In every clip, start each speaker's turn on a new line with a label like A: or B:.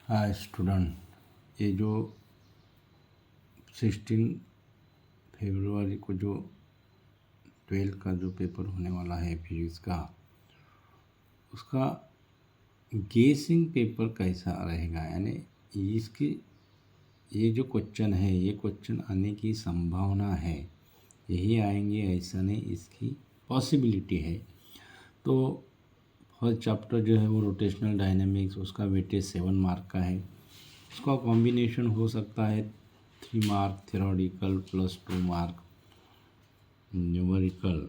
A: Hi student, ये जो 16 फरवरी को जो 12 का जो पेपर होने वाला है फिजिक्स का, उसका गेसिंग पेपर कैसा रहेगा, यानी इसकी ये जो क्वेश्चन है, ये क्वेश्चन आने की संभावना है, यही आएंगे ऐसा नहीं, इसकी पॉसिबिलिटी है। तो फर्स्ट चैप्टर जो है वो रोटेशनल डायनेमिक्स, उसका वेटेज 7 मार्क का है। उसका कॉम्बिनेशन हो सकता है 3 mark theoretical plus 2 mark numerical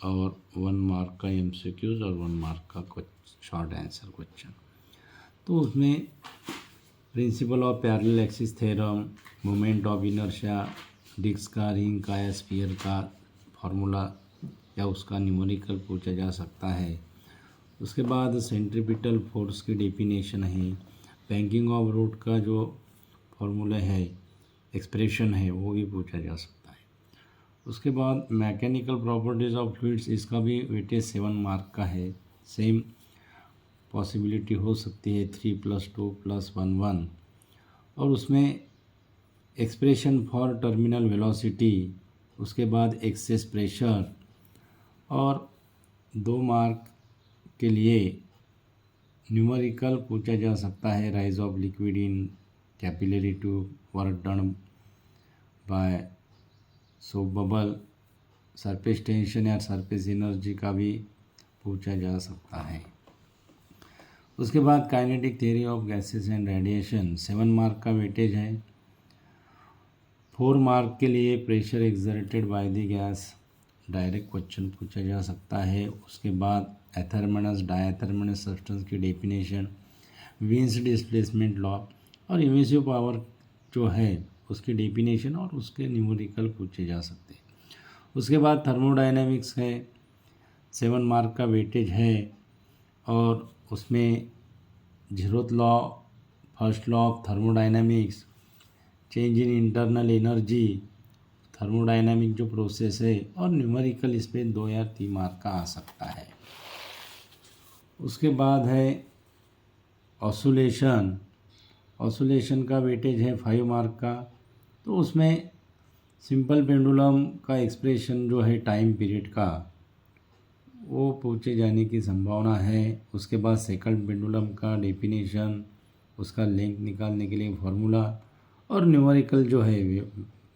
A: और 1 मार्क का एमसीक्यूज और 1 मार्क का शॉर्ट आंसर क्वेश्चन। तो उसमें principle of parallel axis theorem, moment of inertia, disc का, रिंग का या स्फीयर का फार्मूला या उसका न्यूमेरिकल पूछा जा सकता है। उसके बाद सेंट्रीपिटल फोर्स की डेफिनेशन है, बैंकिंग ऑफ रोड का जो फार्मूला है, एक्सप्रेशन है, वो भी पूछा जा सकता है। उसके बाद मैकेनिकल प्रॉपर्टीज़ ऑफ फ्लूइड्स, इसका भी वेटेज 7 मार्क का है। सेम पॉसिबिलिटी हो सकती है 3 + 2 + 1 1। और उसमें एक्सप्रेशन फॉर टर्मिनल वेलोसिटी, उसके बाद एक्सेस प्रेशर, और 2 मार्क के लिए न्यूमेरिकल पूछा जा सकता है, rise of liquid in capillary tube, work done by soap bubble, surface tension या सरफेस एनर्जी का भी पूछा जा सकता है। उसके बाद kinetic theory of gases and radiation, 7 mark का वेटेज है। 4 मार्क के लिए pressure exerted by the gas, direct question पूछा जा सकता है। उसके बाद एथर्मनस डायथर्मनस सब्सटेंस की डेफिनेशन, वीन्स डिस्प्लेसमेंट लॉ और इमिसिव पावर जो है उसकी डेफिनेशन और उसके न्यूमेरिकल पूछे जा सकते हैं। उसके बाद थर्मोडायनेमिक्स है, 7 मार्क का वेटेज है और उसमें zeroth law, first law of thermodynamics, change in internal energy, thermodynamic जो प्रोसेस है, और न्यूमेरिकल इस पर 2 या 3 मार्क का आ सकता है। उसके बाद है ऑसिलेशन, ऑसिलेशन का वेटेज है 5 मार्क का। तो उसमें सिंपल पेंडुलम का एक्सप्रेशन जो है टाइम पीरियड का, वो पूछे जाने की संभावना है। उसके बाद सेकंड पेंडुलम का डेफिनेशन, उसका लेंथ निकालने के लिए फार्मूला, और न्यूमेरिकल जो है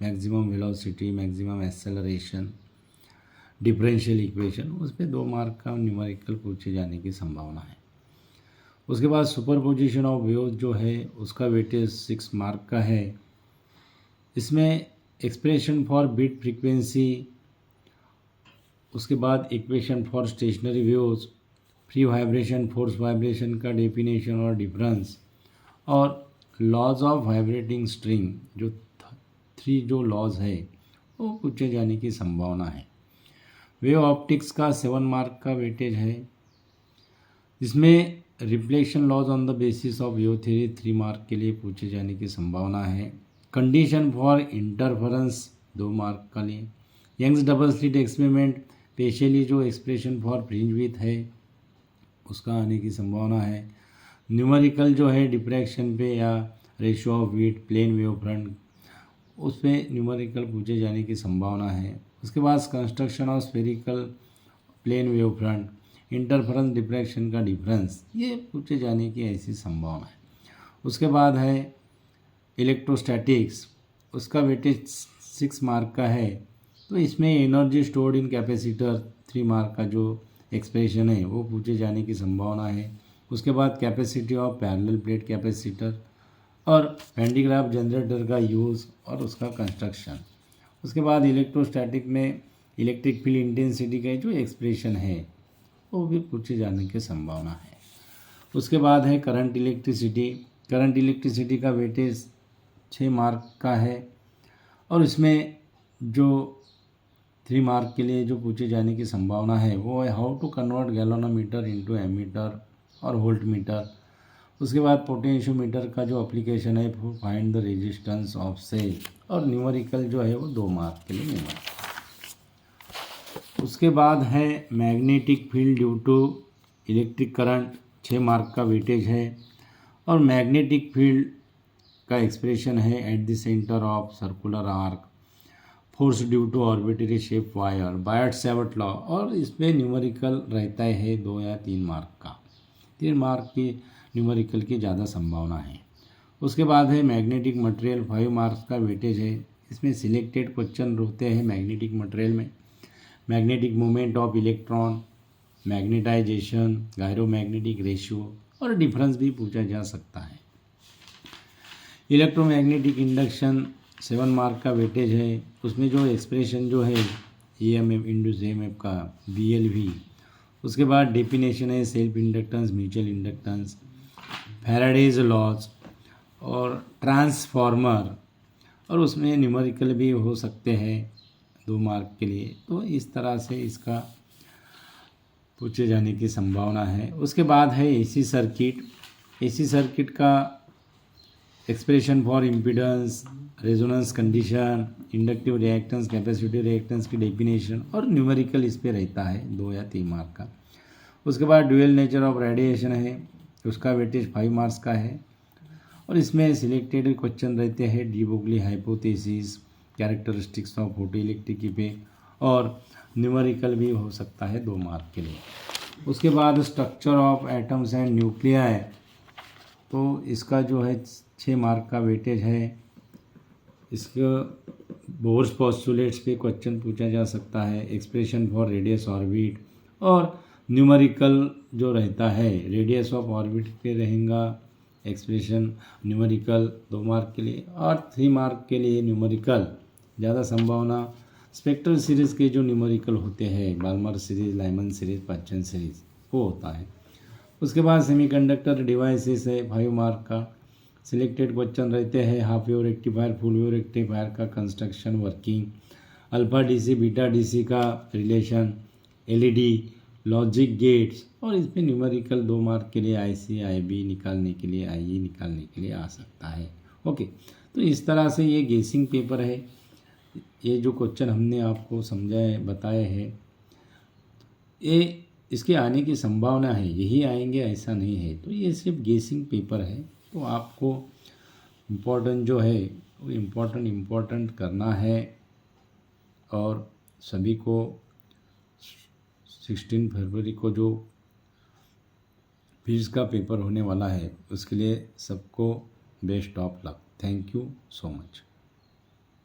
A: maximum velocity, maximum acceleration, differential equation, उस पर 2 मार्क का न्यूमेरिकल पूछे जाने की संभावना है। उसके बाद सुपरपोजिशन ऑफ वेव्स जो है उसका वेटेज 6 मार्क का है। इसमें एक्सप्रेशन फॉर बीट फ्रीक्वेंसी, उसके बाद equation for stationery waves, free vibration, force vibration का डेफिनेशन और डिफरेंस, और लॉज ऑफ वाइब्रेटिंग स्ट्रिंग, जो 3 जो लॉज है वो पूछे जाने की संभावना है। वेव ऑप्टिक्स का 7 मार्क का वेटेज है। इसमें reflection laws on the basis of wave theory 3 mark के लिए पूछे जाने की संभावना है। कंडीशन फॉर इंटरफेरेंस 2 मार्क का लिए। Young's double slit experiment, specially जो एक्सप्रेशन फॉर फ्रिंज विड्थ है उसका आने की संभावना है। न्यूमेरिकल जो है डिफ्रैक्शन पे या ratio of width, plane wave front, उस पर न्यूमेरिकल पूछे जाने की संभावना है। उसके बाद construction of spherical plane wave front, interference diffraction का डिफरेंस, ये पूछे जाने की ऐसी संभावना है। उसके बाद है इलेक्ट्रोस्टैटिक्स, उसका वेटेज 6 मार्क का है। तो इसमें energy stored in capacitor 3 mark का जो एक्सप्रेशन है वो पूछे जाने की संभावना है। उसके बाद capacity of parallel plate capacitor और हैंडीक्राफ्ट जनरेटर का यूज़ और उसका कंस्ट्रक्शन। उसके बाद इलेक्ट्रोस्टैटिक में इलेक्ट्रिक फील्ड इंटेंसिटी का जो एक्सप्रेशन है वो भी पूछे जाने की संभावना है। उसके बाद है करंट इलेक्ट्रिसिटी, करंट इलेक्ट्रिसिटी का वेटेज 6 मार्क का है और इसमें जो 3 मार्क के लिए जो पूछे जाने की संभावना है वो है how to convert galvanometer into ammeter और वोल्ट मीटर। उसके बाद पोटेंशियोमीटर का जो एप्लीकेशन है find the resistance of cell, और न्यूमेरिकल जो है वो 2 मार्क के लिए न्यूमेरिकल। उसके बाद है magnetic field due to electric current, 6 mark का वेटेज है। और मैग्नेटिक फील्ड का एक्सप्रेशन है at the centre of circular arc, force due to arbitrary shape wire, Biot Savart law. और इसमें न्यूमेरिकल रहता है 2 या 3 मार्क का, 3 मार्क की न्यूमेरिकल की ज़्यादा संभावना है। उसके बाद है मैग्नेटिक मटेरियल, 5 मार्क्स का वेटेज है। इसमें सिलेक्टेड क्वेश्चन होते हैं मैग्नेटिक मटेरियल में, magnetic moment of electron, magnetisation, gyromagnetic ratio और डिफरेंस भी पूछा जा सकता है। इलेक्ट्रोमैग्नेटिक इंडक्शन 7 मार्क का वेटेज है। उसमें जो एक्सप्रेशन जो है EMF इंड्यूस EMF का BLV। उसके बाद डेफिनेशन है self inductance, mutual inductance, Faraday's laws और ट्रांसफॉर्मर। और उसमें न्यूमेरिकल भी हो सकते हैं 2 मार्क के लिए। तो इस तरह से इसका पूछे जाने की संभावना है। उसके बाद है AC सर्किट। AC सर्किट का expression for impedance, resonance condition, inductive reactance, capacitive reactance की डेफिनेशन और न्यूमेरिकल इस पे रहता है 2 या 3 मार्क का। उसके बाद ड्यूअल नेचर ऑफ रेडिएशन है, उसका वेटेज 5 मार्क्स का है। और इसमें सिलेक्टेड क्वेश्चन रहते हैं de Broglie hypothesis, characteristics of photoelectric effect और न्यूमेरिकल भी हो सकता है 2 मार्क के लिए। उसके बाद structure of atoms and nuclei, तो इसका जो है 6 मार्क का वेटेज है। इसका बोर्स पोस्टुलेट्स पे क्वेश्चन पूछा जा सकता है, एक्सप्रेशन फॉर रेडियस ऑर्बिट और न्यूमेरिकल जो रहता है रेडियस ऑफ ऑर्बिट पे रहेगा एक्सप्रेशन, न्यूमेरिकल 2 मार्क के लिए। और 3 मार्क के लिए न्यूमेरिकल ज़्यादा संभावना स्पेक्ट्रल सीरीज़ के जो न्यूमेरिकल होते हैं, बाल्मर सीरीज़, लाइमन सीरीज़, पाचन सीरीज़, वो होता है। उसके बाद सेमीकंडक्टर डिवाइसेस है 5 मार्क का। सिलेक्टेड क्वेश्चन रहते हैं half wave rectifier, full wave rectifier का construction, working, alpha DC beta DC का रिलेशन, LED, लॉजिक गेट्स। और इसमें न्यूमेरिकल 2 मार्क के लिए IC IB निकालने के लिए, IE निकालने के लिए आ सकता है। ओके, तो इस तरह से ये गेसिंग पेपर है। ये जो क्वेश्चन हमने आपको समझाए बताए हैं, ये इसके आने की संभावना है, यही आएंगे ऐसा नहीं है। तो ये सिर्फ गेसिंग पेपर है। तो आपको इम्पोर्टेंट जो है वो इम्पोर्टेंट करना है। और सभी को 16 फरवरी को जो फिजिक्स का पेपर होने वाला है उसके लिए सबको best of luck. Thank you so much.